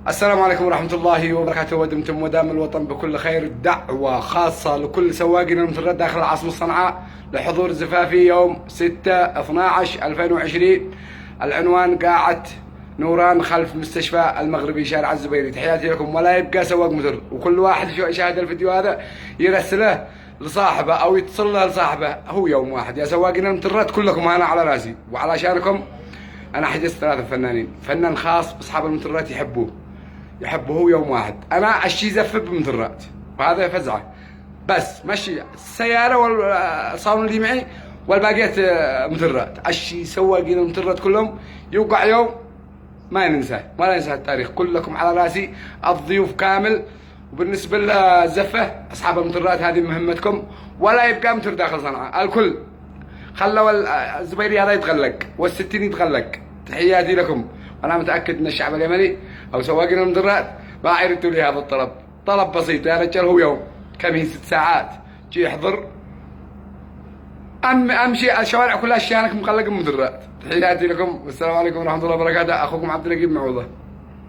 السلام عليكم ورحمة الله وبركاته. ودمتم ودام الوطن بكل خير. دعوة خاصة لكل سواقين المتردد داخل العاصمة صنعاء لحضور زفافي يوم 6/12/2020. العنوان قاعة نوران خلف مستشفى المغربي شارع الزبيري. تحياتي لكم. ولا يبقى سواق متر، وكل واحد يشاهد الفيديو هذا يرسله لصاحبه او يتصل له لصاحبه. هو يوم واحد يا سواقين المتردد كلكم، انا على راسي وعلشانكم انا حجزت 3 فنانين. فنان خاص باصحاب المترات يحبوه هو يوم واحد. انا اشي يزفب بمترات وهذا فزعه، بس مشي السياره والصالون اللي معي والباقيات مترات. اشي سواقين المترات كلهم يوقع يوم ما ننساه ولا ننسى التاريخ. كلكم على راسي، الضيوف كامل. وبالنسبه للزفه اصحاب المترات هذه مهمتكم، ولا يبقى متر داخل صنعاء. الكل خلوا الزبيري هذا يتغلق وال60 يتغلق. تحياتي لكم. وانا متاكد ان الشعب اليمني او سواقين المدرات ما يردوا لي هذا الطلب. طلب بسيط يا رجال، هو يوم كم هي 6 ساعات جي يحضر. امشي الشوارع كلها اشيانك مقلقه مدرات. تحياتي لكم والسلام عليكم ورحمه الله وبركاته. اخوكم عبد النجيب معوضه.